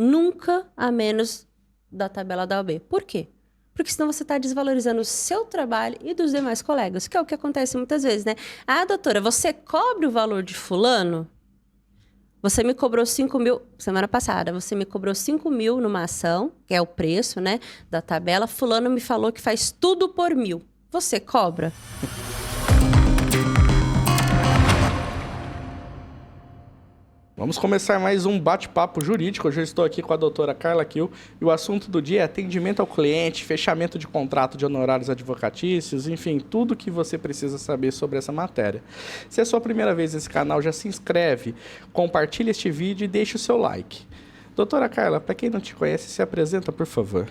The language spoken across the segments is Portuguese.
nunca a menos da tabela da OAB. Por quê? Porque senão você está desvalorizando o seu trabalho e dos demais colegas, que é o que acontece muitas vezes, né? Ah, doutora, você cobre o valor de fulano? Você me cobrou 5 mil, semana passada, você me cobrou 5 mil numa ação, que é o preço, né, da tabela. Fulano me falou que faz tudo por 1.000. Você cobra? Vamos começar mais um bate-papo jurídico. Hoje eu estou aqui com a doutora Carla Kiel e o assunto do dia é atendimento ao cliente, fechamento de contrato de honorários advocatícios, enfim, tudo que você precisa saber sobre essa matéria. Se é a sua primeira vez nesse canal, já se inscreve, compartilha este vídeo e deixa o seu like. Doutora Carla, para quem não te conhece, se apresenta, por favor.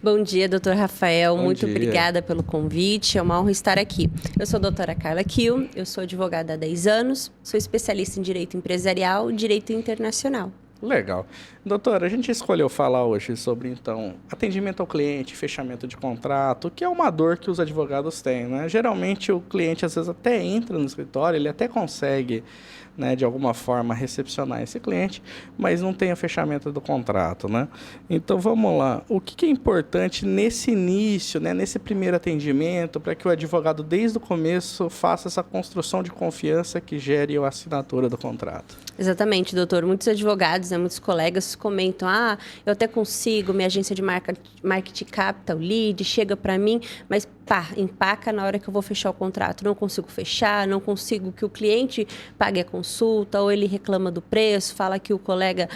Bom dia, doutor Rafael. Muito obrigada pelo convite. É uma honra estar aqui. Eu sou a doutora Carla Kiel, eu sou advogada há 10 anos, sou especialista em direito empresarial e direito internacional. Legal. Doutora, a gente escolheu falar hoje sobre, então, atendimento ao cliente, fechamento de contrato, que é uma dor que os advogados têm, né? Geralmente o cliente, às vezes, até entra no escritório, ele até consegue, né, de alguma forma, recepcionar esse cliente, mas não tem o fechamento do contrato, né? Então, vamos lá. O que é importante nesse início, né, nesse primeiro atendimento, para que o advogado, desde o começo, faça essa construção de confiança que gere a assinatura do contrato? Exatamente, doutor. Muitos advogados, né, muitos colegas comentam, eu até consigo, minha agência de marketing capta o lead, chega para mim, mas empaca na hora que eu vou fechar o contrato. Não consigo fechar, não consigo que o cliente pague a consulta, ou ele reclama do preço, fala que o colega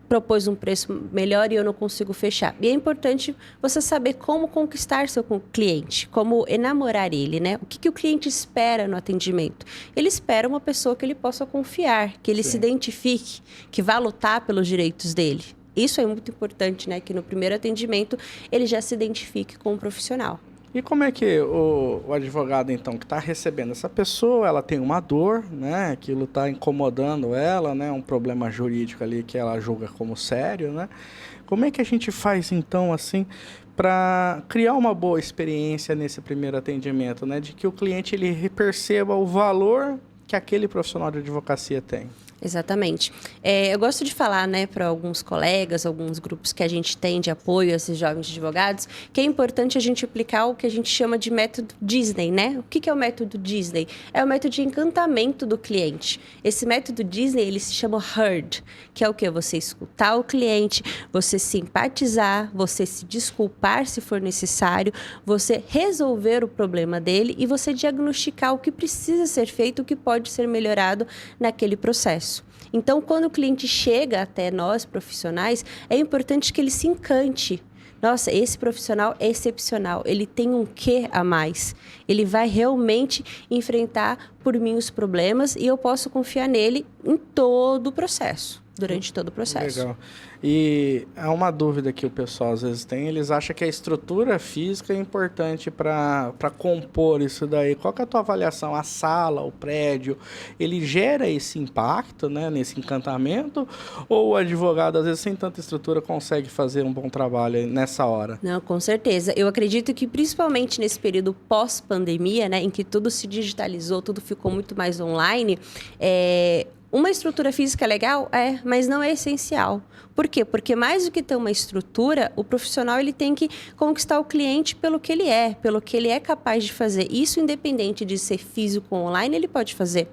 propôs um preço melhor e eu não consigo fechar. E é importante você saber como conquistar seu cliente, como enamorar ele, né? O que o cliente espera no atendimento? Ele espera uma pessoa que ele possa confiar, que ele se identifique, que vá lutar pelos direitos dele. Isso é muito importante, né? Que no primeiro atendimento ele já se identifique com o profissional. E como é que o advogado, então, que está recebendo essa pessoa, ela tem uma dor, né? Aquilo está incomodando ela, né? Um problema jurídico ali que ela julga como sério, né? Como é que a gente faz, então, assim, para criar uma boa experiência nesse primeiro atendimento, né? De que o cliente, ele perceba o valor que aquele profissional de advocacia tem? Exatamente. Eu gosto de falar, né, para alguns colegas, alguns grupos que a gente tem de apoio a esses jovens advogados, que é importante a gente aplicar o que a gente chama de método Disney, né? O que é o método Disney? É o método de encantamento do cliente. Esse método Disney, ele se chama HEARD, que é o quê? Você escutar o cliente, você simpatizar, você se desculpar se for necessário, você resolver o problema dele e você diagnosticar o que precisa ser feito, o que pode ser melhorado naquele processo. Então, quando o cliente chega até nós, profissionais, é importante que ele se encante. Nossa, esse profissional é excepcional, ele tem um quê a mais. Ele vai realmente enfrentar por mim os problemas e eu posso confiar nele em todo o processo, durante todo o processo. Legal. E há uma dúvida que o pessoal às vezes tem, eles acham que a estrutura física é importante para compor isso daí. Qual que é a tua avaliação? A sala, o prédio, ele gera esse impacto, né, nesse encantamento? Ou o advogado, às vezes, sem tanta estrutura, consegue fazer um bom trabalho nessa hora? Não, com certeza. Eu acredito que principalmente nesse período pós-pandemia, né, em que tudo se digitalizou, tudo ficou muito mais online, uma estrutura física é legal? Mas não é essencial. Por quê? Porque mais do que ter uma estrutura, o profissional ele tem que conquistar o cliente pelo que ele é, pelo que ele é capaz de fazer. Isso, independente de ser físico ou online, ele pode fazer.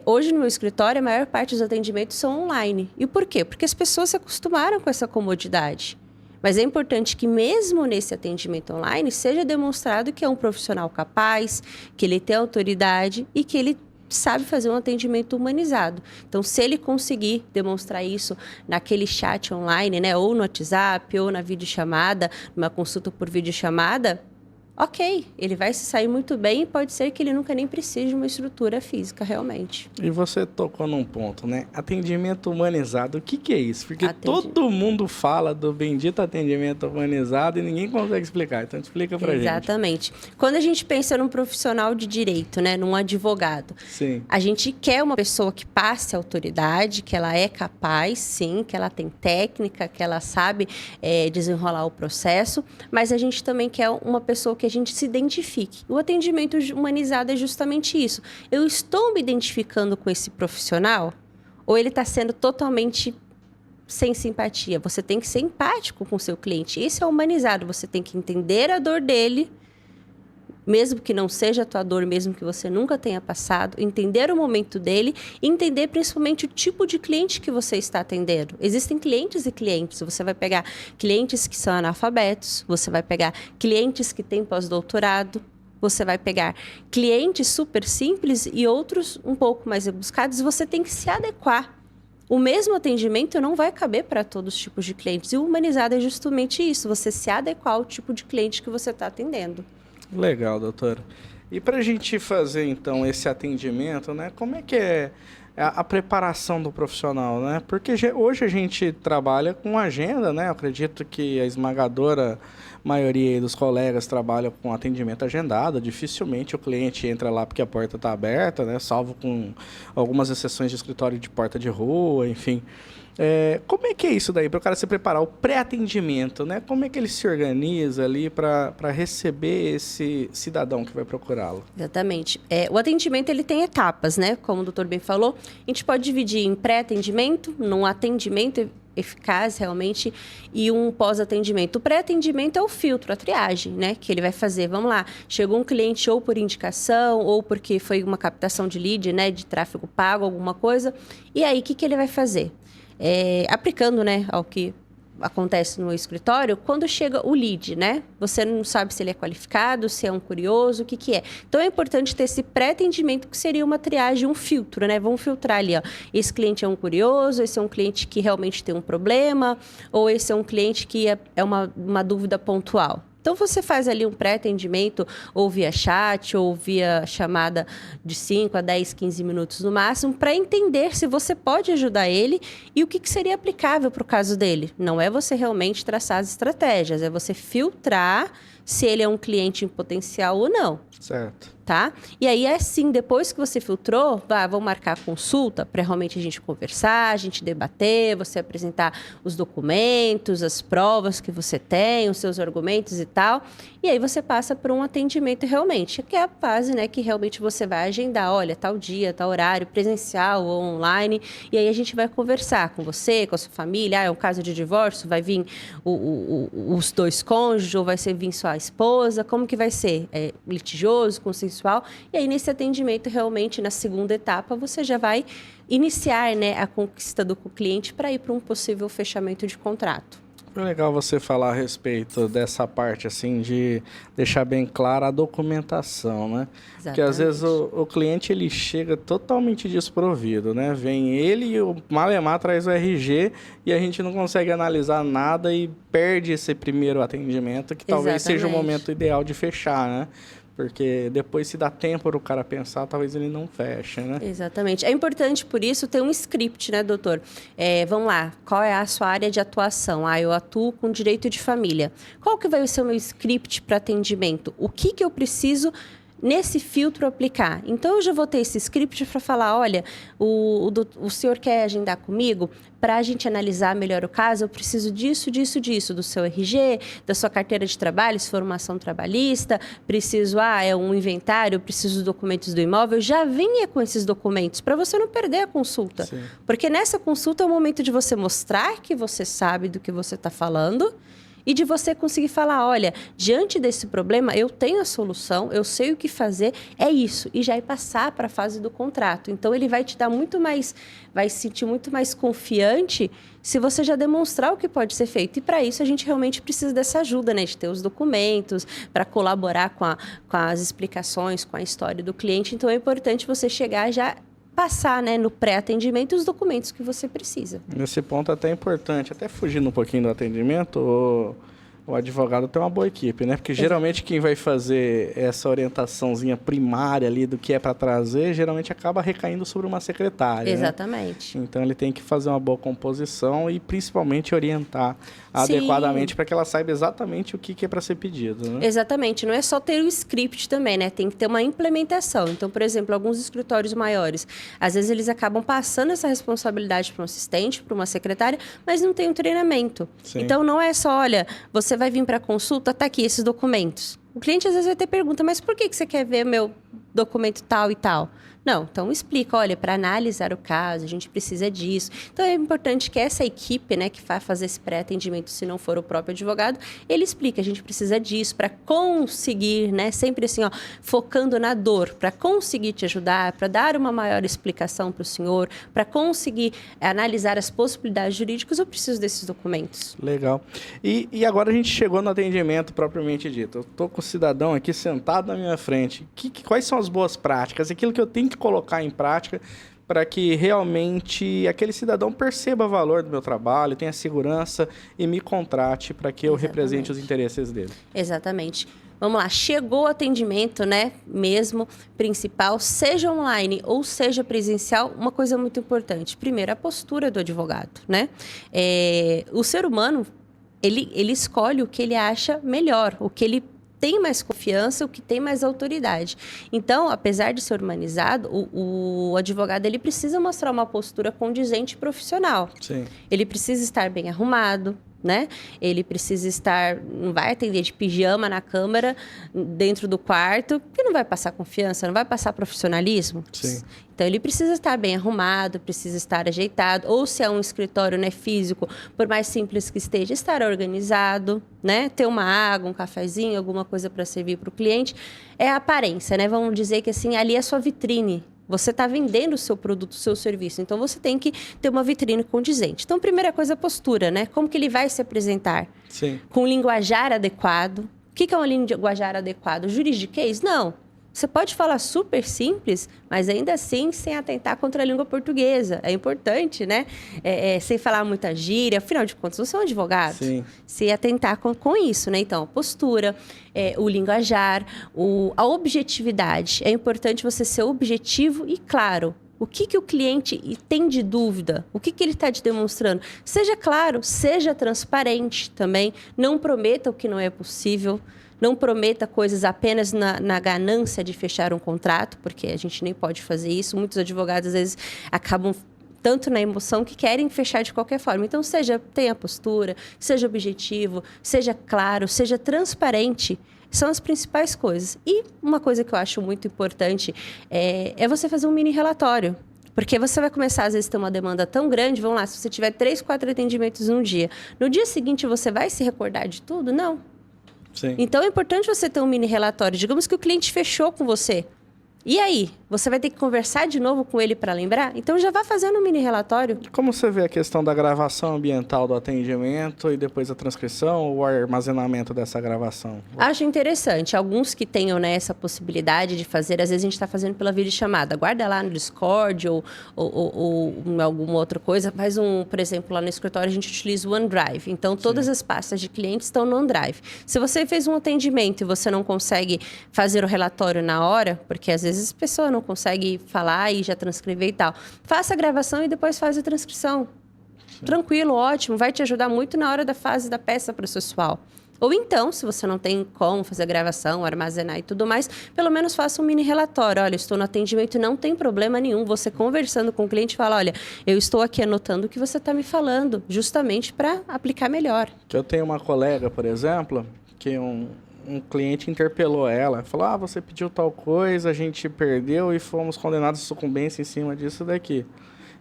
Hoje, no meu escritório, a maior parte dos atendimentos são online. E por quê? Porque as pessoas se acostumaram com essa comodidade. Mas é importante que mesmo nesse atendimento online, seja demonstrado que é um profissional capaz, que ele tem autoridade e que ele sabe fazer um atendimento humanizado. Então, se ele conseguir demonstrar isso naquele chat online, né, ou no WhatsApp, ou na videochamada, numa consulta por videochamada, ok, ele vai se sair muito bem e pode ser que ele nunca nem precise de uma estrutura física, realmente. E você tocou num ponto, né? Atendimento humanizado, o que é isso? Porque todo mundo fala do bendito atendimento humanizado e ninguém consegue explicar. Então, explica pra gente. Exatamente. Quando a gente pensa num profissional de direito, né, num advogado, sim, a gente quer uma pessoa que passe autoridade, que ela é capaz, sim, que ela tem técnica, que ela sabe desenrolar o processo, mas a gente também quer uma pessoa que a gente se identifique. O atendimento humanizado é justamente isso. Eu estou me identificando com esse profissional ou ele está sendo totalmente sem simpatia, você tem que ser empático com o seu cliente. Isso é humanizado, você tem que entender a dor dele, mesmo que não seja a tua dor, mesmo que você nunca tenha passado, entender o momento dele e entender principalmente o tipo de cliente que você está atendendo. Existem clientes e clientes, você vai pegar clientes que são analfabetos, você vai pegar clientes que têm pós-doutorado, você vai pegar clientes super simples e outros um pouco mais rebuscados, e você tem que se adequar. O mesmo atendimento não vai caber para todos os tipos de clientes. E o humanizado é justamente isso, você se adequar ao tipo de cliente que você está atendendo. Legal, doutora. E para a gente fazer, então, esse atendimento, né? Como é que é a preparação do profissional, né? Porque hoje a gente trabalha com agenda, né? Eu acredito que a esmagadora maioria dos colegas trabalham com atendimento agendado. Dificilmente o cliente entra lá porque a porta está aberta, né? Salvo com algumas exceções de escritório de porta de rua, enfim. Como é que é isso daí, para o cara se preparar, o pré-atendimento, né? Como é que ele se organiza ali para receber esse cidadão que vai procurá-lo? Exatamente. O atendimento ele tem etapas, né? Como o doutor bem falou, a gente pode dividir em pré-atendimento, num atendimento eficaz realmente e um pós-atendimento. O pré-atendimento é o filtro, a triagem, né? Que ele vai fazer. Vamos lá, chegou um cliente ou por indicação ou porque foi uma captação de lead, né? De tráfego pago, alguma coisa. E aí, o que ele vai fazer? Aplicando, né, ao que acontece no escritório, quando chega o lead, né? Você não sabe se ele é qualificado, se é um curioso, o que é. Então, é importante ter esse pré-atendimento, que seria uma triagem, um filtro, né? Vamos filtrar ali, ó. Esse cliente é um curioso, esse é um cliente que realmente tem um problema, ou esse é um cliente que é uma dúvida pontual. Então, você faz ali um pré-atendimento, ou via chat, ou via chamada de 5 a 10, 15 minutos no máximo, para entender se você pode ajudar ele e o que seria aplicável para o caso dele. Não é você realmente traçar as estratégias, é você filtrar se ele é um cliente em potencial ou não. Certo. Tá? E aí, assim, depois que você filtrou, vamos marcar a consulta para realmente a gente conversar, a gente debater, você apresentar os documentos, as provas que você tem, os seus argumentos e tal. E aí você passa por um atendimento realmente, que é a fase, né, que realmente você vai agendar, olha, tal dia, tal horário, presencial ou online. E aí a gente vai conversar com você, com a sua família. É um caso de divórcio, vai vir os dois cônjuges ou vai vir só a esposa? Como que vai ser? Litigioso, consensual? E aí, nesse atendimento, realmente, na segunda etapa, você já vai iniciar, né, a conquista do cliente para ir para um possível fechamento de contrato. É legal você falar a respeito dessa parte, assim, de deixar bem clara a documentação, né? Exatamente. Porque, às vezes, o cliente, ele chega totalmente desprovido, né? Vem ele e o Malemar traz o RG e a gente não consegue analisar nada e perde esse primeiro atendimento, que talvez seja o momento ideal de fechar, né? Porque depois, se dá tempo para o cara pensar, talvez ele não feche, né? Exatamente. É importante, por isso, ter um script, né, doutor? Vamos lá, qual é a sua área de atuação? Eu atuo com direito de família. Qual que vai ser o meu script para atendimento? O que eu preciso nesse filtro aplicar? Então, eu já vou ter esse script para falar, olha, o senhor quer agendar comigo? Para a gente analisar melhor o caso, eu preciso disso, do seu RG, da sua carteira de trabalho, se for uma ação trabalhista, preciso, é um inventário, preciso dos documentos do imóvel. Já venha com esses documentos, para você não perder a consulta. Sim. Porque nessa consulta é o momento de você mostrar que você sabe do que você está falando, e de você conseguir falar, olha, diante desse problema, eu tenho a solução, eu sei o que fazer, é isso. E já ir passar para a fase do contrato. Então, ele vai te dar muito mais, vai se sentir muito mais confiante se você já demonstrar o que pode ser feito. E para isso, a gente realmente precisa dessa ajuda, né? De ter os documentos, para colaborar com as explicações, com a história do cliente. Então, é importante você chegar já passar, né, no pré-atendimento os documentos que você precisa. Nesse ponto até é importante, até fugindo um pouquinho do atendimento, o advogado tem uma boa equipe, né? Porque geralmente quem vai fazer essa orientaçãozinha primária ali do que é para trazer, geralmente acaba recaindo sobre uma secretária. Exatamente. Né? Então ele tem que fazer uma boa composição e principalmente orientar adequadamente para que ela saiba exatamente o que é para ser pedido. Né? Exatamente. Não é só ter o script também, né? Tem que ter uma implementação. Então, por exemplo, alguns escritórios maiores, às vezes eles acabam passando essa responsabilidade para um assistente, para uma secretária, mas não tem um treinamento. Sim. Então, não é só, olha, você vai vir para a consulta, tá aqui esses documentos. O cliente às vezes vai ter pergunta, mas por que você quer ver meu documento tal e tal? Não, então explica, olha, para analisar o caso, a gente precisa disso. Então é importante que essa equipe, né, que vai fazer esse pré-atendimento, se não for o próprio advogado, ele explica, a gente precisa disso para conseguir, né, sempre assim, ó, focando na dor, para conseguir te ajudar, para dar uma maior explicação para o senhor, para conseguir analisar as possibilidades jurídicas, eu preciso desses documentos. Legal. E agora a gente chegou no atendimento propriamente dito. Eu estou com o cidadão aqui sentado na minha frente. Quais são as boas práticas? Aquilo que eu tenho que colocar em prática para que realmente aquele cidadão perceba o valor do meu trabalho, tenha segurança e me contrate para que eu represente os interesses dele. Exatamente. Vamos lá, chegou o atendimento, né, mesmo, principal, seja online ou seja presencial, uma coisa muito importante. Primeiro, a postura do advogado, né? O ser humano, ele escolhe o que ele acha melhor, o que ele tem mais confiança, o que tem mais autoridade. Então, apesar de ser humanizado, o advogado, ele precisa mostrar uma postura condizente e profissional. Sim. Ele precisa estar bem arrumado, né? Ele precisa estar, não vai atender de pijama na câmara, dentro do quarto, porque não vai passar confiança, não vai passar profissionalismo. Sim. Então, ele precisa estar bem arrumado, precisa estar ajeitado, ou se é um escritório, né, físico, por mais simples que esteja, estar organizado, né? Ter uma água, um cafezinho, alguma coisa para servir para o cliente. É a aparência, né? Vamos dizer que assim, ali é a sua vitrine. Você está vendendo o seu produto, o seu serviço. Então, você tem que ter uma vitrine condizente. Então, primeira coisa, a postura, né? Como que ele vai se apresentar? Sim. Com um linguajar adequado. O que é um linguajar adequado? Juridiquês? Não. Você pode falar super simples, mas ainda assim sem atentar contra a língua portuguesa. É importante, né? Sem falar muita gíria. Afinal de contas, você é um advogado. Sim. Se atentar com isso, né? Então, a postura, o linguajar, a objetividade. É importante você ser objetivo e claro. O que o cliente tem de dúvida? O que ele está te demonstrando? Seja claro, seja transparente também. Não prometa o que não é possível. Não prometa coisas apenas na ganância de fechar um contrato, porque a gente nem pode fazer isso. Muitos advogados, às vezes, acabam tanto na emoção que querem fechar de qualquer forma. Então, tenha postura, seja objetivo, seja claro, seja transparente. São as principais coisas. E uma coisa que eu acho muito importante é você fazer um mini relatório. Porque você vai começar, às vezes, a ter uma demanda tão grande. Vamos lá, se você tiver 3, 4 atendimentos num dia. No dia seguinte, você vai se recordar de tudo? Não. Sim. Então, é importante você ter um mini relatório. Digamos que o cliente fechou com você. E aí? Você vai ter que conversar de novo com ele para lembrar? Então, já vá fazendo um mini relatório. Como você vê a questão da gravação ambiental do atendimento e depois a transcrição ou o armazenamento dessa gravação? Acho interessante. Alguns que tenham, né, essa possibilidade de fazer, às vezes a gente está fazendo pela videochamada. Guarda lá no Discord ou em alguma outra coisa. Faz por exemplo, lá no escritório a gente utiliza o OneDrive. Então, todas as pastas de clientes estão no OneDrive. Se você fez um atendimento e você não consegue fazer o relatório na hora, porque às vezes a pessoa não consegue falar e já transcrever e tal. Faça a gravação e depois faz a transcrição. Sim. Tranquilo, ótimo. Vai te ajudar muito na hora da fase da peça processual. Ou então, se você não tem como fazer a gravação, armazenar e tudo mais, pelo menos faça um mini relatório. Olha, estou no atendimento e não tem problema nenhum. Você conversando com o cliente fala, olha, eu estou aqui anotando o que você está me falando, justamente para aplicar melhor. Eu tenho uma colega, por exemplo, que um cliente interpelou ela, falou, você pediu tal coisa, a gente perdeu e fomos condenados à sucumbência em cima disso daqui.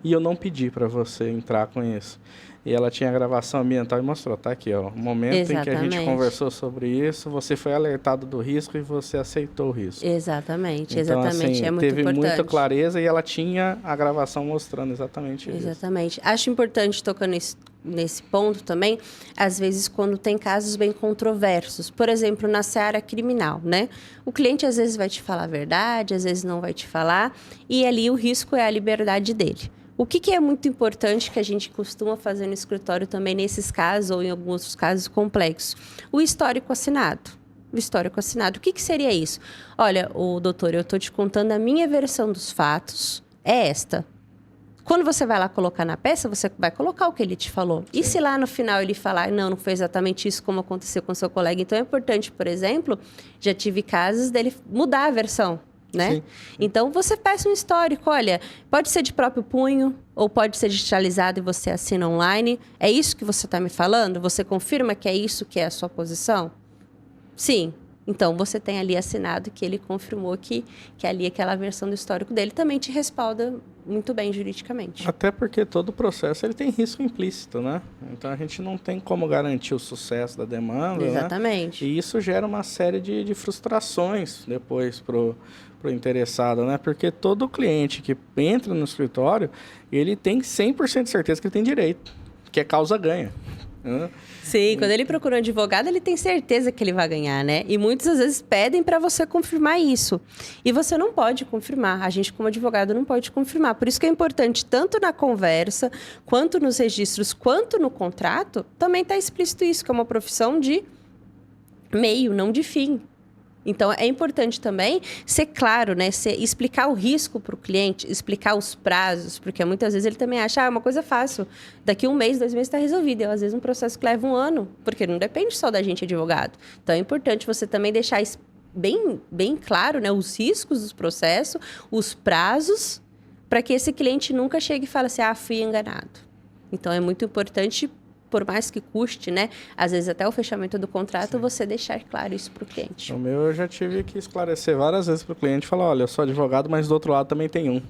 E eu não pedi para você entrar com isso. E ela tinha a gravação ambiental e mostrou, tá aqui, ó, o momento Exatamente. Em que a gente conversou sobre isso, você foi alertado do risco e você aceitou o risco. Exatamente, então, exatamente, assim, é muito teve importante. muita clareza e ela tinha a gravação mostrando exatamente isso. Exatamente. Acho importante, tocando nesse ponto também, às vezes quando tem casos bem controversos, por exemplo, na seara criminal, né? O cliente às vezes vai te falar a verdade, às vezes não vai te falar, e ali o risco é a liberdade dele. O que é muito importante que a gente costuma fazer no escritório também nesses casos ou em alguns outros casos complexos? O histórico assinado. O histórico assinado. O que seria isso? Olha, doutor, eu estou te contando a minha versão dos fatos, é esta. Quando você vai lá colocar na peça, você vai colocar o que ele te falou. Sim. E se lá no final ele falar, não foi exatamente isso como aconteceu com seu colega. Então, é importante, por exemplo, já tive casos dele mudar a versão. Né? Sim. Então, você peça um histórico, olha, pode ser de próprio punho ou pode ser digitalizado e você assina online. É isso que você está me falando? Você confirma que é isso que é a sua posição? Sim. Então, você tem ali assinado que ele confirmou que ali aquela versão do histórico dele também te respalda muito bem juridicamente. Até porque todo processo ele tem risco implícito, né? Então, a gente não tem como garantir o sucesso da demanda, Exatamente. né? E isso gera uma série de frustrações depois pro interessado, né? Porque todo cliente que entra no escritório, ele tem 100% de certeza que ele tem direito, que é causa ganha. Sim, quando ele procura um advogado, ele tem certeza que ele vai ganhar, né? E muitas às vezes pedem para você confirmar isso. E você não pode confirmar. A gente, como advogado, não pode confirmar. Por isso que é importante, tanto na conversa, quanto nos registros, quanto no contrato, também está explícito isso, que é uma profissão de meio, não de fim. Então, é importante também ser claro, né? Explicar o risco para o cliente, explicar os prazos, porque muitas vezes ele também acha, uma coisa fácil, daqui 1 mês, 2 meses está resolvido. E, às vezes, um processo que leva 1 ano, porque não depende só da gente, advogado. Então, é importante você também deixar bem claro, né? Os riscos do processo, os prazos, para que esse cliente nunca chegue e fale assim, fui enganado. Então, é muito importante, por mais que custe, né? Às vezes até o fechamento do contrato, você deixar claro isso para o cliente. O meu eu já tive que esclarecer várias vezes para o cliente, falar, olha, eu sou advogado, mas do outro lado também tem um.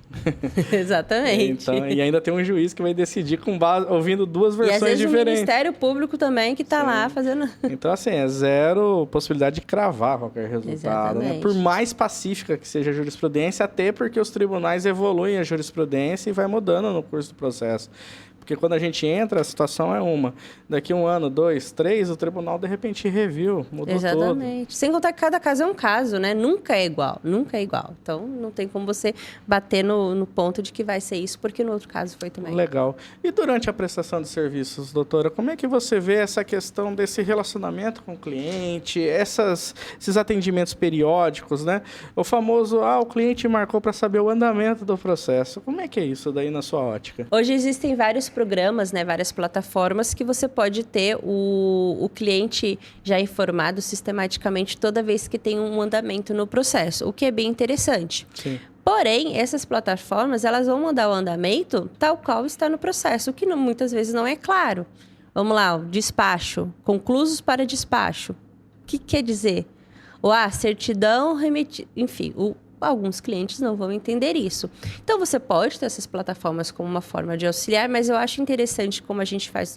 Exatamente. Então, e ainda tem um juiz que vai decidir com base, ouvindo 2 versões diferentes. E às vezes o Ministério Público também que está lá fazendo... Então, assim, é zero possibilidade de cravar qualquer resultado, né? Por mais pacífica que seja a jurisprudência, até porque os tribunais evoluem a jurisprudência e vai mudando no curso do processo. Porque quando a gente entra, a situação é uma. Daqui 1 ano, 2, 3, o tribunal, de repente, reviu, mudou Exatamente. todo. Sem contar que cada caso é um caso, né? Nunca é igual, nunca é igual. Então, não tem como você bater no ponto de que vai ser isso, porque no outro caso foi também. Legal. E durante a prestação de serviços, doutora, como é que você vê essa questão desse relacionamento com o cliente, esses atendimentos periódicos, né? O famoso, o cliente marcou para saber o andamento do processo. Como é que é isso daí na sua ótica? Hoje existem vários programas, né, várias plataformas que você pode ter o cliente já informado sistematicamente toda vez que tem um andamento no processo, o que é bem interessante. Sim. Porém, essas plataformas, elas vão mandar o andamento tal qual está no processo, o que muitas vezes não é claro. Vamos lá, o despacho, conclusos para despacho. O que quer dizer? Ou certidão remetida, enfim, alguns clientes não vão entender isso. Então, você pode ter essas plataformas como uma forma de auxiliar, mas eu acho interessante, como a gente faz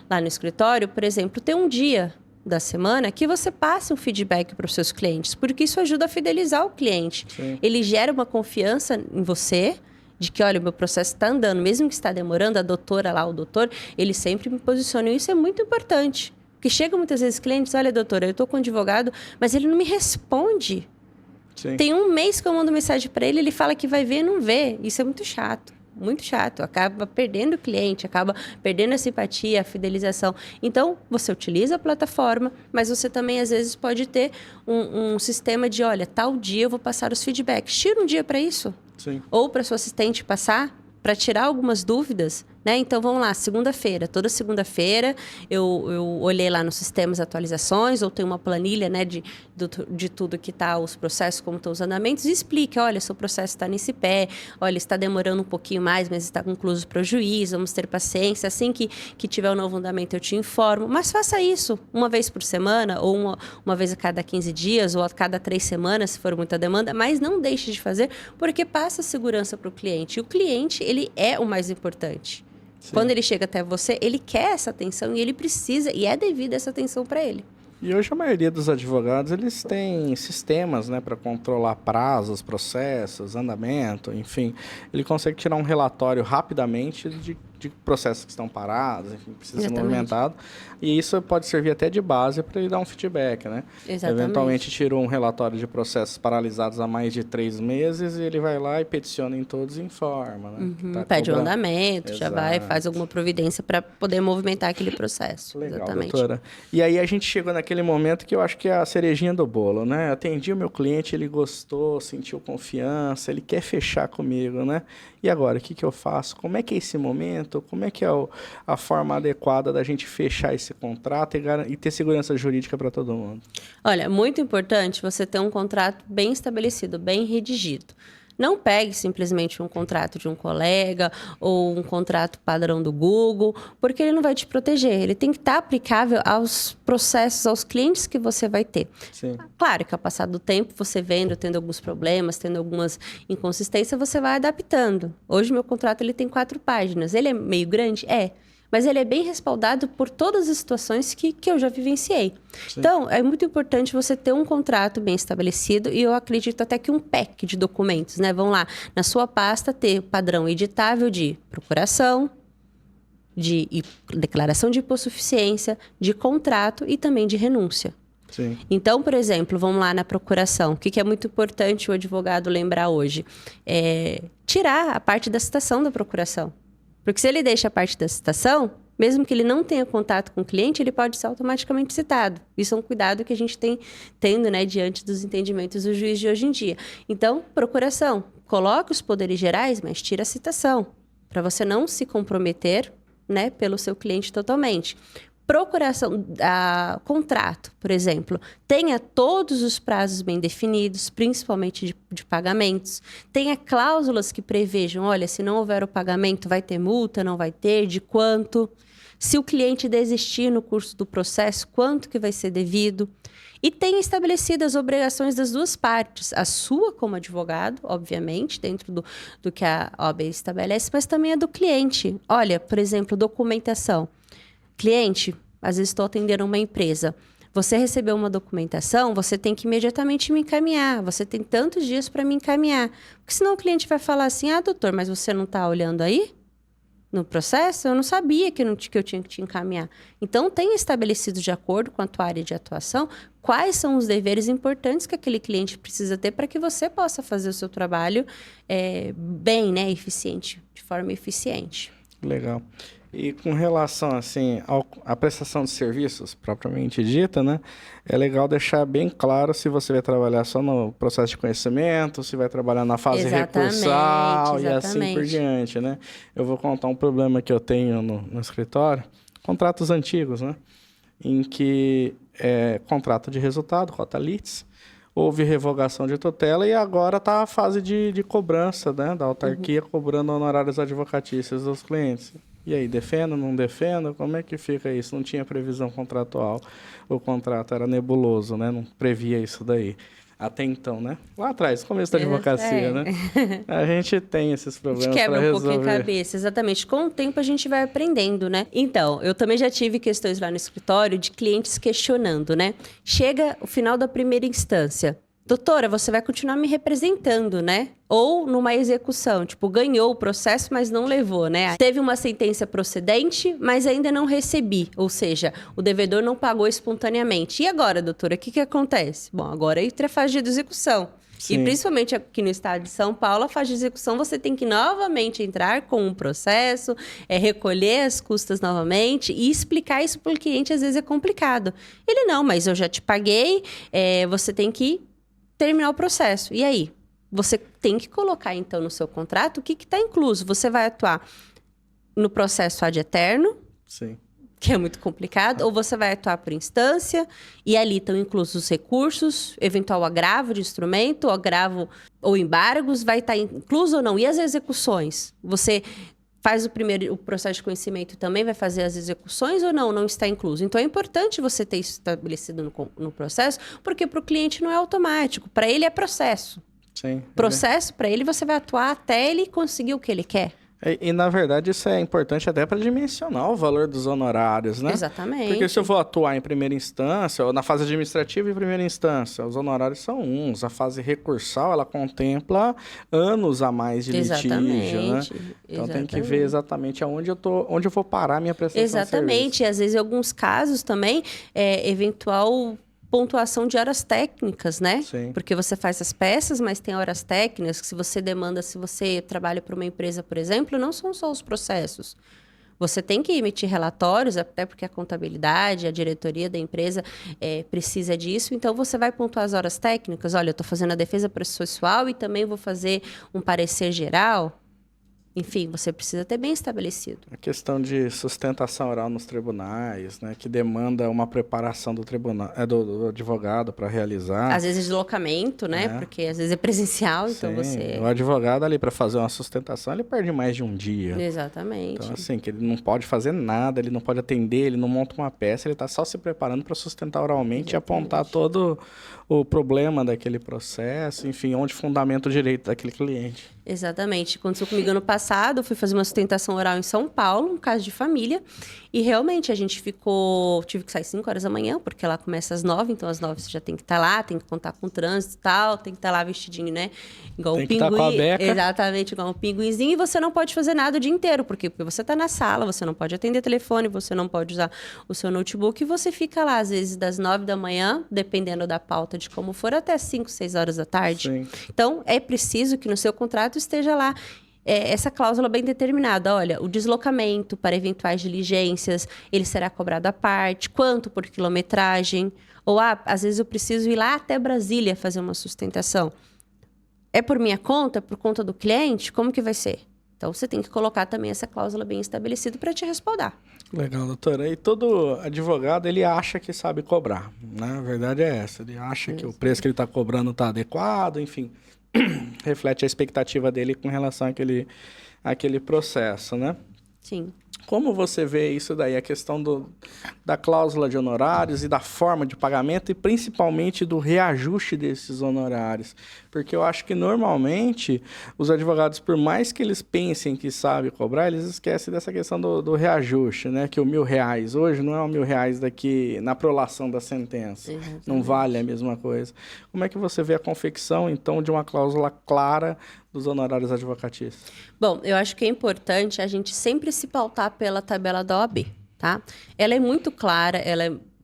lá no escritório, por exemplo, ter um dia da semana que você passe um feedback para os seus clientes, porque isso ajuda a fidelizar o cliente. Sim. Ele gera uma confiança em você, de que, olha, o meu processo está andando, mesmo que está demorando, a doutora lá, o doutor, eles sempre me posicionam. Isso é muito importante, porque chegam muitas vezes clientes, olha, doutora, eu estou com um advogado, mas ele não me responde. Sim. Tem 1 mês que eu mando mensagem para ele, ele fala que vai ver e não vê. Isso é muito chato. Muito chato. Acaba perdendo o cliente, acaba perdendo a simpatia, a fidelização. Então, você utiliza a plataforma, mas você também, às vezes, pode ter um sistema de, olha, tal dia eu vou passar os feedbacks. Tira um dia para isso. Sim. Ou para sua assistente passar, para tirar algumas dúvidas, né? Então, vamos lá, segunda-feira. Toda segunda-feira eu olhei lá nos sistemas atualizações, ou tem uma planilha, né, de tudo que está, os processos, como estão os andamentos, e explique, olha, seu processo está nesse pé, olha, está demorando um pouquinho mais, mas está concluído para o juiz, vamos ter paciência, assim que tiver um novo andamento eu te informo. Mas faça isso 1 vez por semana, ou uma vez a cada 15 dias, ou a cada 3 semanas, se for muita demanda, mas não deixe de fazer, porque passa segurança para o cliente. E o cliente, ele é o mais importante. Sim. Quando ele chega até você, ele quer essa atenção e ele precisa, e é devida essa atenção para ele. E hoje a maioria dos advogados, eles têm sistemas, né, para controlar prazos, processos, andamento, enfim. Ele consegue tirar um relatório rapidamente de processos que estão parados, enfim, precisa ser movimentado. E isso pode servir até de base para ele dar um feedback, né? Exatamente. Eventualmente tirou um relatório de processos paralisados há mais de 3 meses e ele vai lá e peticiona em todos e informa, né? Uhum, pede um andamento, já vai, faz alguma providência para poder movimentar aquele processo. Legal, exatamente. Doutora. E aí a gente chegou naquele momento que eu acho que é a cerejinha do bolo, né? Atendi o meu cliente, ele gostou, sentiu confiança, ele quer fechar comigo, né? E agora, o que eu faço? Como é que é esse momento? Como é que é a forma adequada da gente fechar esse contrato e ter segurança jurídica para todo mundo? Olha, muito importante você ter um contrato bem estabelecido, bem redigido. Não pegue simplesmente um contrato de um colega ou um contrato padrão do Google, porque ele não vai te proteger. Ele tem que estar aplicável aos processos, aos clientes que você vai ter. Sim. Claro que ao passar do tempo, você tendo alguns problemas, tendo algumas inconsistências, você vai adaptando. Hoje, meu contrato ele tem 4 páginas. Ele é meio grande? É. Mas ele é bem respaldado por todas as situações que eu já vivenciei. Sim. Então, é muito importante você ter um contrato bem estabelecido e eu acredito até que um pack de documentos, né? Vão lá, na sua pasta, ter padrão editável de procuração, de declaração de hipossuficiência, de contrato e também de renúncia. Sim. Então, por exemplo, vamos lá na procuração. O que é muito importante o advogado lembrar hoje? É tirar a parte da citação da procuração. Porque se ele deixa a parte da citação, mesmo que ele não tenha contato com o cliente, ele pode ser automaticamente citado. Isso é um cuidado que a gente tem tendo, né, diante dos entendimentos do juiz de hoje em dia. Então, procuração. Coloque os poderes gerais, mas tira a citação, para você não se comprometer, né, pelo seu cliente totalmente. Procuração, contrato, por exemplo, tenha todos os prazos bem definidos, principalmente de pagamentos. Tenha cláusulas que prevejam, olha, se não houver o pagamento, vai ter multa, não vai ter, de quanto. Se o cliente desistir no curso do processo, quanto que vai ser devido. E tenha estabelecidas as obrigações das duas partes. A sua como advogado, obviamente, dentro do que a OAB estabelece, mas também a do cliente. Olha, por exemplo, documentação. Cliente, às vezes estou atendendo uma empresa. Você recebeu uma documentação, você tem que imediatamente me encaminhar. Você tem tantos dias para me encaminhar. Porque senão o cliente vai falar assim, doutor, mas você não está olhando aí no processo? Eu não sabia que eu tinha que te encaminhar. Então, tenha estabelecido de acordo com a tua área de atuação quais são os deveres importantes que aquele cliente precisa ter para que você possa fazer o seu trabalho bem, né, eficiente, de forma eficiente. Legal. E com relação, assim, à prestação de serviços, propriamente dita, né? É legal deixar bem claro se você vai trabalhar só no processo de conhecimento, se vai trabalhar na fase recursal e assim por diante, né? Eu vou contar um problema que eu tenho no escritório. Contratos antigos, né? Em que contrato de resultado, cota litis, houve revogação de tutela e agora está a fase de cobrança, né? Da autarquia cobrando honorários advocatícios dos clientes. E aí, defendo, não defendo? Como é que fica isso? Não tinha previsão contratual, o contrato era nebuloso, né? Não previa isso daí. Até então, né? Lá atrás, no começo da advocacia, né? A gente tem esses problemas para resolver. Quebra um pouquinho a cabeça, exatamente. Com o tempo a gente vai aprendendo, né? Então, eu também já tive questões lá no escritório de clientes questionando, né? Chega o final da primeira instância. Doutora, você vai continuar me representando, né? Ou numa execução, tipo, ganhou o processo, mas não levou, né? Teve uma sentença procedente, mas ainda não recebi. Ou seja, o devedor não pagou espontaneamente. E agora, doutora, o que acontece? Bom, agora entra a fase de execução. Sim. E principalmente aqui no estado de São Paulo, a fase de execução, você tem que novamente entrar com um processo, recolher as custas novamente e explicar isso para o cliente, às vezes é complicado. Ele, não, mas eu já te paguei, você tem que terminar o processo. E aí? Você tem que colocar, então, no seu contrato o que está incluso. Você vai atuar no processo ad eterno, sim, que é muito complicado, ou você vai atuar por instância, e ali estão inclusos os recursos, eventual agravo de instrumento, agravo ou embargos, vai estar incluso ou não. E as execuções? Você faz o processo de conhecimento também, vai fazer as execuções ou não está incluso. Então, é importante você ter isso estabelecido no processo, porque para o cliente não é automático, para ele é processo. Sim. Processo, para ele, você vai atuar até ele conseguir o que ele quer. E, na verdade, isso é importante até para dimensionar o valor dos honorários, né? Exatamente. Porque se eu vou atuar em primeira instância, ou na fase administrativa em primeira instância, os honorários são uns. A fase recursal, ela contempla anos a mais de litígio, né? Então, tem que ver exatamente onde eu vou parar a minha prestação de serviço. Exatamente. E, às vezes, em alguns casos também, eventual pontuação de horas técnicas, né? Sim. Porque você faz as peças, mas tem horas técnicas que se você trabalha para uma empresa, por exemplo, não são só os processos. Você tem que emitir relatórios, até porque a contabilidade, a diretoria da empresa precisa disso. Então, você vai pontuar as horas técnicas. Olha, eu estou fazendo a defesa processual e também vou fazer um parecer geral. Enfim, você precisa ter bem estabelecido. A questão de sustentação oral nos tribunais, né, que demanda uma preparação do tribunal, do advogado para realizar. Às vezes deslocamento, né? Porque às vezes é presencial, então você... O advogado ali para fazer uma sustentação, ele perde mais de um dia. Exatamente. Então, assim, que ele não pode fazer nada, ele não pode atender, ele não monta uma peça, ele está só se preparando para sustentar oralmente e apontar todo o problema daquele processo, enfim, onde fundamenta o direito daquele cliente. Exatamente. Aconteceu comigo ano passado, eu fui fazer uma sustentação oral em São Paulo, um caso de família, e realmente a gente tive que sair 5 horas da manhã, porque lá começa às 9, então às 9 você já tem que estar lá, tem que contar com o trânsito e tal, tem que estar lá vestidinho, né? Igual tem um que pinguim. Estar com a beca. Exatamente, igual um pinguinzinho, e você não pode fazer nada o dia inteiro, porque você está na sala, você não pode atender telefone, você não pode usar o seu notebook, e você fica lá, às vezes, das 9 da manhã, dependendo da pauta de como for, até 5, 6 horas da tarde. Sim. Então, é preciso que no seu contrato esteja lá essa cláusula bem determinada. Olha, o deslocamento para eventuais diligências, ele será cobrado à parte, quanto por quilometragem, ou às vezes eu preciso ir lá até Brasília fazer uma sustentação. É por minha conta, é por conta do cliente? Como que vai ser? Então, você tem que colocar também essa cláusula bem estabelecida para te respaldar. Legal, doutora. E todo advogado, ele acha que sabe cobrar, né? A verdade é essa. Ele acha que o preço que ele está cobrando está adequado, enfim, reflete a expectativa dele com relação àquele processo, né? Sim. Como você vê isso daí, a questão da cláusula de honorários e da forma de pagamento e principalmente do reajuste desses honorários? Porque eu acho que normalmente os advogados, por mais que eles pensem que sabem cobrar, eles esquecem dessa questão do reajuste, né? Que o R$1.000 hoje não é o R$1.000 daqui na prolação da sentença. Exatamente. Não vale a mesma coisa. Como é que você vê a confecção, então, de uma cláusula clara dos honorários advocatícios? Bom, eu acho que é importante a gente sempre se pautar pela tabela da OAB, tá? Ela é muito clara,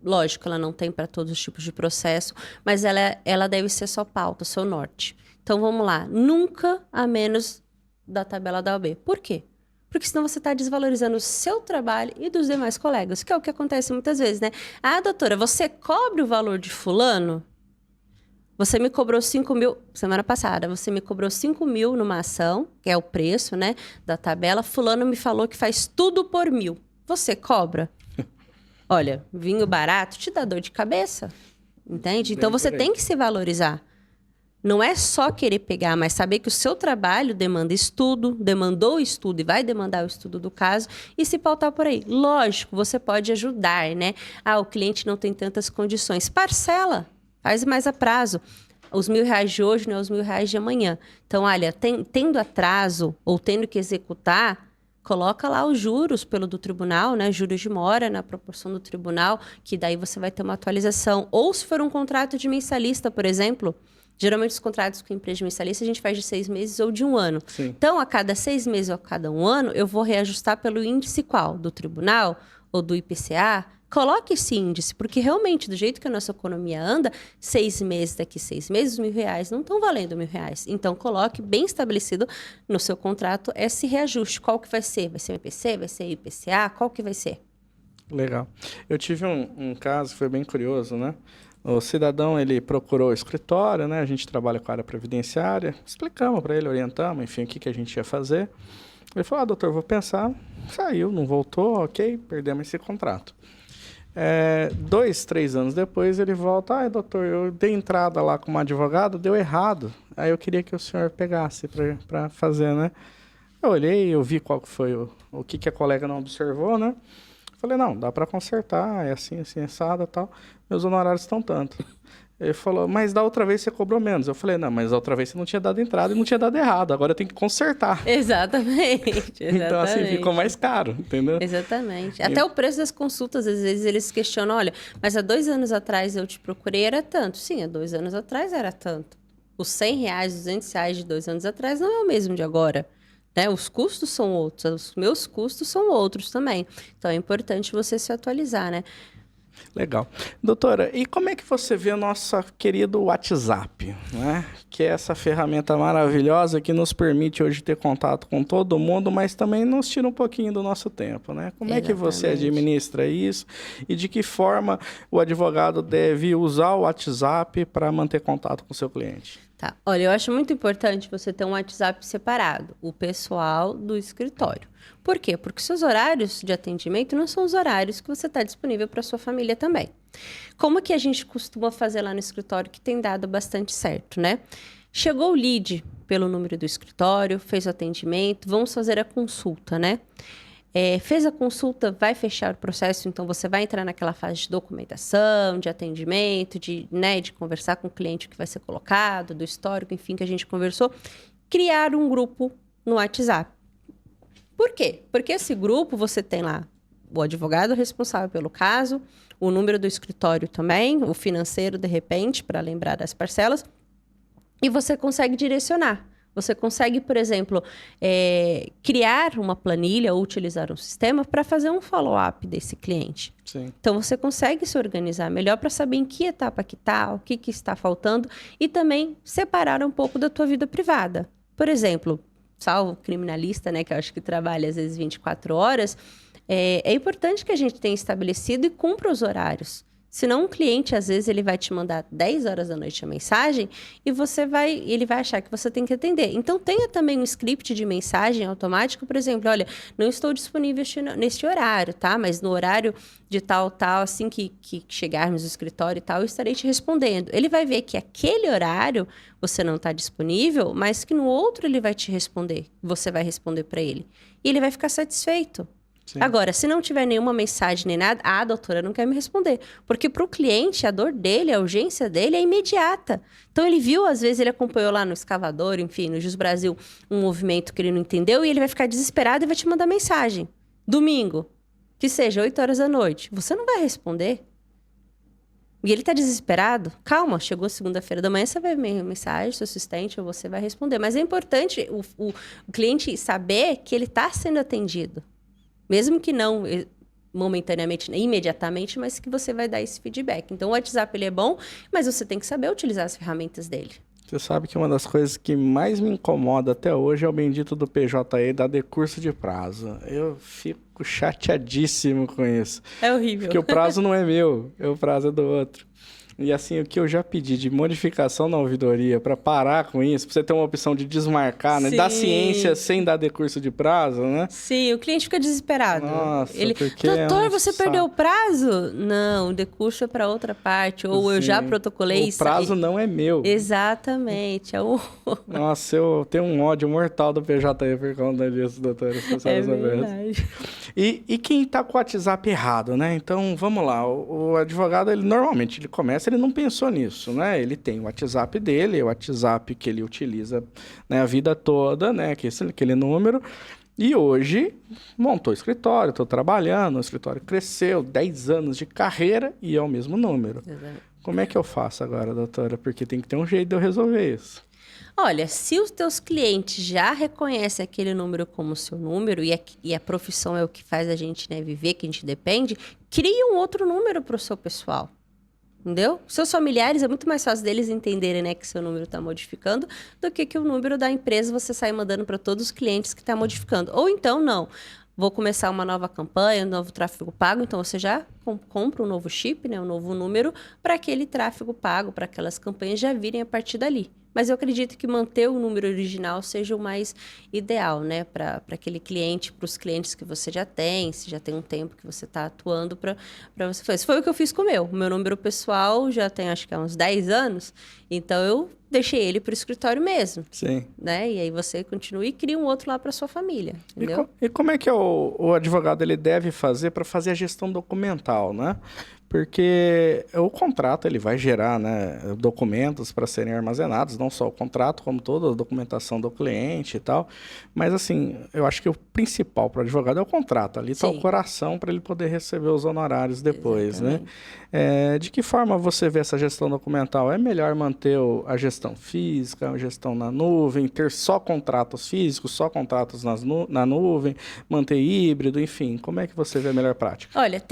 lógico, ela não tem para todos os tipos de processo, mas ela deve ser sua pauta, seu norte. Então, vamos lá. Nunca a menos da tabela da OAB. Por quê? Porque senão você está desvalorizando o seu trabalho e dos demais colegas, que é o que acontece muitas vezes, né? Ah, doutora, você cobre o valor de fulano? Você me cobrou 5 mil, semana passada, você me cobrou 5 mil numa ação, que é o preço, né, da tabela. Fulano me falou que faz tudo por 1.000. Você cobra? Olha, vinho barato te dá dor de cabeça, entende? Então você tem que se valorizar. Não é só querer pegar, mas saber que o seu trabalho demanda estudo, demandou estudo e vai demandar o estudo do caso e se pautar por aí. Lógico, você pode ajudar, né? Ah, o cliente não tem tantas condições. Parcela. Faz mais a prazo. Os R$1.000 de hoje não é os R$1.000 de amanhã. Então, olha, tendo atraso ou tendo que executar, coloca lá os juros pelo do tribunal, né? Juros de mora na proporção do tribunal, que daí você vai ter uma atualização. Ou se for um contrato de mensalista, por exemplo, geralmente os contratos com empresa de mensalista a gente faz de 6 meses ou de 1 ano. Sim. Então, a cada 6 meses ou a cada 1 ano, eu vou reajustar pelo índice qual? Do tribunal ou do IPCA? Coloque esse índice, porque realmente, do jeito que a nossa economia anda, 6 meses, daqui 6 meses, R$1.000 não estão valendo R$1.000. Então, coloque bem estabelecido no seu contrato esse reajuste. Qual que vai ser? Vai ser o IPC? Vai ser o IPCA? Qual que vai ser? Legal. Eu tive um caso que foi bem curioso, né? O cidadão, ele procurou o escritório, né? A gente trabalha com a área previdenciária. Explicamos para ele, orientamos, enfim, o que a gente ia fazer. Ele falou, doutor, vou pensar. Saiu, não voltou, ok, perdemos esse contrato. 2, 3 anos depois, ele volta, doutor, eu dei entrada lá como advogado, deu errado. Aí eu queria que o senhor pegasse para fazer, né? Eu olhei, eu vi qual foi o que a colega não observou, né? Falei, não, dá para consertar, é assim, assado e tal. Meus honorários estão tanto. Ele falou, mas da outra vez você cobrou menos. Eu falei, não, mas da outra vez você não tinha dado entrada e não tinha dado errado. Agora eu tenho que consertar. Exatamente. Então, assim, ficou mais caro, entendeu? Exatamente. Até o preço das consultas, às vezes, eles questionam, olha, mas há 2 anos atrás eu te procurei, era tanto. Sim, há 2 anos atrás era tanto. Os R$100, R$200 de 2 anos atrás não é o mesmo de agora. Né? Os custos são outros, os meus custos são outros também. Então, é importante você se atualizar, né? Legal. Doutora, e como é que você vê o nosso querido WhatsApp, né? Que é essa ferramenta maravilhosa que nos permite hoje ter contato com todo mundo, mas também nos tira um pouquinho do nosso tempo, né? Como é que você administra isso e de que forma o advogado deve usar o WhatsApp para manter contato com o seu cliente? Tá. Olha, eu acho muito importante você ter um WhatsApp separado, o pessoal do escritório. Por quê? Porque seus horários de atendimento não são os horários que você está disponível para sua família também. Como que a gente costuma fazer lá no escritório que tem dado bastante certo, né? Chegou o lead pelo número do escritório, fez o atendimento, vamos fazer a consulta, né? Fez a consulta, vai fechar o processo, então você vai entrar naquela fase de documentação, de atendimento, de conversar com o cliente que vai ser colocado, do histórico, enfim, que a gente conversou. Criar um grupo no WhatsApp. Por quê? Porque esse grupo você tem lá o advogado responsável pelo caso, o número do escritório também, o financeiro, de repente, para lembrar das parcelas, e você consegue direcionar. Você consegue, por exemplo, criar uma planilha ou utilizar um sistema para fazer um follow-up desse cliente. Sim. Então, você consegue se organizar melhor para saber em que etapa que está, o que está faltando e também separar um pouco da tua vida privada. Por exemplo, salvo criminalista, né, que eu acho que trabalha às vezes 24 horas, é importante que a gente tenha estabelecido e cumpra os horários. Senão um cliente, às vezes, ele vai te mandar 10 horas da noite a mensagem e ele vai achar que você tem que atender. Então, tenha também um script de mensagem automático, por exemplo, olha, não estou disponível neste horário, tá? Mas no horário de tal, assim que chegarmos no escritório e tal, eu estarei te respondendo. Ele vai ver que aquele horário você não está disponível, mas que no outro ele vai te responder, você vai responder para ele. E ele vai ficar satisfeito. Sim. Agora, se não tiver nenhuma mensagem nem nada, a doutora não quer me responder. Porque para o cliente, a dor dele, a urgência dele é imediata. Então, ele viu, às vezes, ele acompanhou lá no escavador, enfim, no Jus Brasil, um movimento que ele não entendeu e ele vai ficar desesperado e vai te mandar mensagem. Domingo, que seja 8 horas da noite. Você não vai responder. E ele está desesperado. Calma, chegou segunda-feira da manhã, você vai ver mensagem, seu assistente ou você vai responder. Mas é importante o cliente saber que ele está sendo atendido. Mesmo que não momentaneamente, imediatamente, mas que você vai dar esse feedback. Então, o WhatsApp ele é bom, mas você tem que saber utilizar as ferramentas dele. Você sabe que uma das coisas que mais me incomoda até hoje é o bendito do PJE da decurso de prazo. Eu fico chateadíssimo com isso. É horrível. Porque o prazo não é meu, o prazo é do outro. E assim, o que eu já pedi de modificação na ouvidoria para parar com isso, para você ter uma opção de desmarcar, né? Dar ciência sem dar decurso de prazo, né? Sim, o cliente fica desesperado. Nossa, porque doutor, você saco. perdeu o prazo? Não, o decurso é para outra parte. Ou eu já protocolei isso. O prazo não é meu. Exatamente. Nossa, eu tenho um ódio mortal do PJE por conta disso, doutora. É verdade. E quem tá com o WhatsApp errado, né? Então, vamos lá. O advogado, ele normalmente, ele começa, ele não pensou nisso, né? Ele tem o WhatsApp dele, o WhatsApp que ele utiliza, né, a vida toda, né? Aquele número. E hoje, montou o escritório, estou trabalhando, o escritório cresceu, 10 anos de carreira e é o mesmo número. Exatamente. Como é que eu faço agora, doutora? Porque tem que ter um jeito de eu resolver isso. Olha, se os teus clientes já reconhecem aquele número como seu número e a profissão é o que faz a gente, né, viver, que a gente depende, crie um outro número para o seu pessoal. Entendeu? Seus familiares, é muito mais fácil deles entenderem, né, que seu número está modificando do que o número da empresa você sai mandando para todos os clientes que está modificando. Ou então, não. Vou começar uma nova campanha, um novo tráfego pago, então você já compra um novo chip, né, um novo número para aquele tráfego pago, para aquelas campanhas já virem a partir dali. Mas eu acredito que manter o número original seja o mais ideal, né? Para aquele cliente, para os clientes que você já tem, se já tem um tempo que você está atuando para você fazer. Isso foi o que eu fiz com o meu. O meu número pessoal já tem, acho que há uns 10 anos. Então, eu deixei ele para o escritório mesmo. Sim. Né? E aí você continua e cria um outro lá para sua família. Entendeu? E como é que o advogado ele deve fazer para fazer a gestão documental, né? Porque o contrato ele vai gerar, né, documentos para serem armazenados, não só o contrato, como toda a documentação do cliente e tal. Mas, assim, eu acho que o principal para o advogado é o contrato. Ali está o coração para ele poder receber os honorários depois, né? De que forma você vê essa gestão documental? É melhor manter a gestão física, a gestão na nuvem, ter só contratos físicos, só contratos na nuvem, manter híbrido, enfim. Como é que você vê a melhor prática? Olha,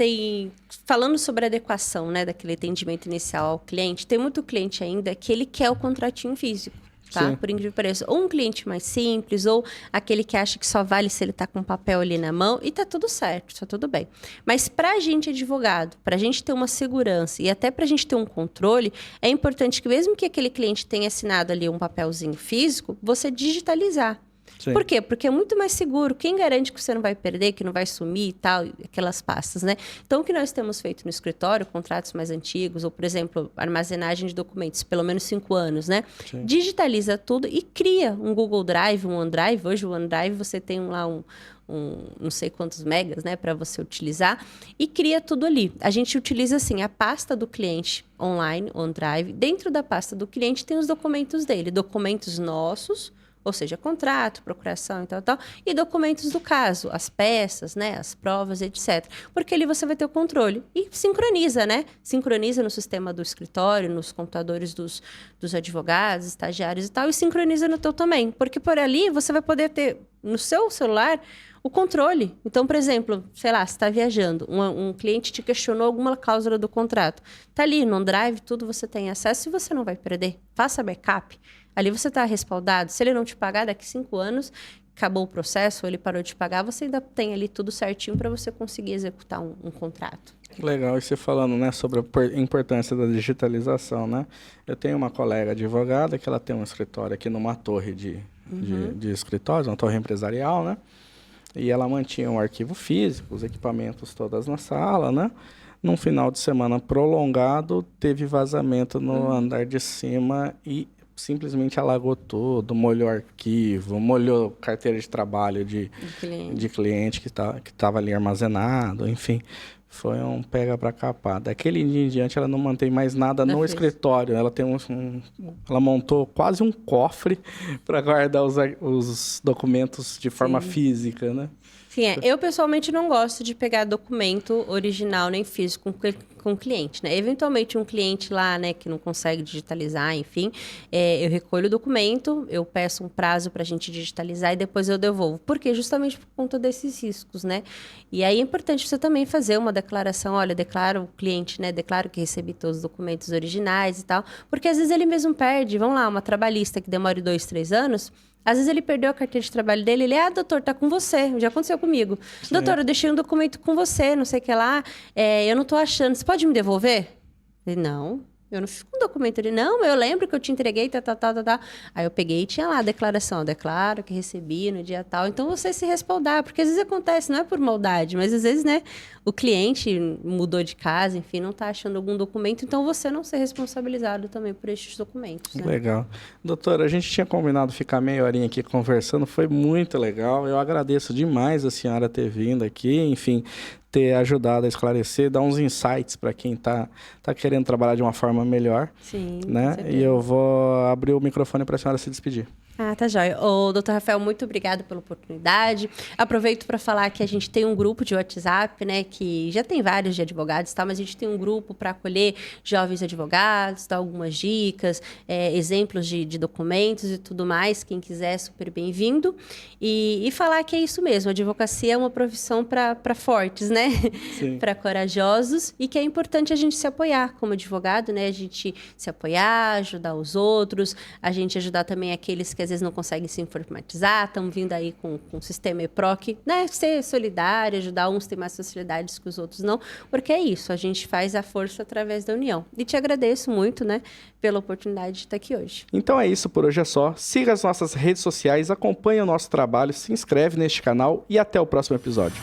falando sobre a adequação, né, daquele atendimento inicial ao cliente, tem muito cliente ainda que ele quer o contratinho físico. tá? Sim. Por incrível que pareça. Ou um cliente mais simples, ou aquele que acha que só vale se ele tá com papel ali na mão, e tá tudo certo, tá tudo bem. Mas pra gente advogado, pra gente ter uma segurança e até pra gente ter um controle, é importante que mesmo que aquele cliente tenha assinado ali um papelzinho físico, você digitalizar. Sim. Por quê? Porque é muito mais seguro. Quem garante que você não vai perder, que não vai sumir e tal, aquelas pastas, né? Então, o que nós temos feito no escritório, contratos mais antigos, ou, por exemplo, armazenagem de documentos, pelo menos 5 anos, né? Sim. Digitaliza tudo e cria um Google Drive, um OneDrive. Hoje, o OneDrive, você tem lá um não sei quantos megas, né, para você utilizar, e cria tudo ali. A gente utiliza, assim, a pasta do cliente online, OneDrive. Dentro da pasta do cliente tem os documentos dele, documentos nossos, ou seja, contrato, procuração e tal, e documentos do caso, as peças, né, as provas, etc. Porque ali você vai ter o controle. E sincroniza, né? Sincroniza no sistema do escritório, nos computadores dos advogados, estagiários e tal, e sincroniza no teu também. Porque por ali você vai poder ter no seu celular o controle. Então, por exemplo, sei lá, você está viajando, um cliente te questionou alguma cláusula do contrato. Tá ali no OneDrive, tudo você tem acesso e você não vai perder. Faça backup. Ali você está respaldado. Se ele não te pagar, daqui 5 anos, acabou o processo, ou ele parou de pagar, você ainda tem ali tudo certinho para você conseguir executar um contrato. Legal, e você falando, né, sobre a importância da digitalização, né? Eu tenho uma colega advogada que ela tem um escritório aqui numa torre de escritórios, uma torre empresarial, né? E ela mantinha um arquivo físico, os equipamentos todas na sala, né? Num final de semana prolongado, teve vazamento no andar de cima e simplesmente alagou tudo, molhou arquivo, molhou carteira de trabalho de cliente que estava ali armazenado, enfim. Foi um pega para capar. Daquele dia em diante, ela não mantém mais nada no escritório. Ela tem ela montou quase um cofre para guardar os documentos de forma física, né? Sim, eu pessoalmente não gosto de pegar documento original nem físico com cliente, né? Eventualmente um cliente lá, né, que não consegue digitalizar, enfim, eu recolho o documento, eu peço um prazo para a gente digitalizar e depois eu devolvo. Por quê? Justamente por conta desses riscos, né? E aí é importante você também fazer uma declaração, olha, declaro o cliente, né, declaro que recebi todos os documentos originais e tal, porque às vezes ele mesmo perde, vamos lá, uma trabalhista que demore 2, 3 anos, às vezes ele perdeu a carteira de trabalho dele, doutor, tá com você. Já aconteceu comigo. Sim. Doutor, eu deixei um documento com você, não sei o que lá, eu não tô achando. Você pode me devolver? Ele, não, eu não fico com o documento. Ele, não, eu lembro que eu te entreguei, tá. Aí eu peguei e tinha lá a declaração, declaro que recebi no dia tal. Então, você se respaldar, porque às vezes acontece, não é por maldade, mas às vezes, né, o cliente mudou de casa, enfim, não tá achando algum documento, então você não ser responsabilizado também por estes documentos, né? Legal. Doutora, a gente tinha combinado ficar meia horinha aqui conversando, foi muito legal. Eu agradeço demais a senhora ter vindo aqui, enfim, ter ajudado a esclarecer, dar uns insights para quem tá querendo trabalhar de uma forma melhor. Sim, né? E eu vou abrir o microfone para a senhora se despedir. Tá jóia. Doutor Rafael, muito obrigado pela oportunidade. Aproveito para falar que a gente tem um grupo de WhatsApp, né, que já tem vários de advogados, tá? Mas a gente tem um grupo para acolher jovens advogados, dar algumas dicas, exemplos de documentos e tudo mais. Quem quiser, super bem-vindo. E falar que é isso mesmo, a advocacia é uma profissão para fortes, né? Para corajosos, e que é importante a gente se apoiar como advogado, né? A gente se apoiar, ajudar os outros, a gente ajudar também aqueles que às vezes não conseguem se informatizar, estão vindo aí com o sistema EPROC, né? Ser solidário, ajudar uns ter mais facilidades que os outros não, porque é isso, a gente faz a força através da união. E te agradeço muito, né, pela oportunidade de estar aqui hoje. Então é isso, por hoje é só. Siga as nossas redes sociais, acompanhe o nosso trabalho, se inscreve neste canal e até o próximo episódio.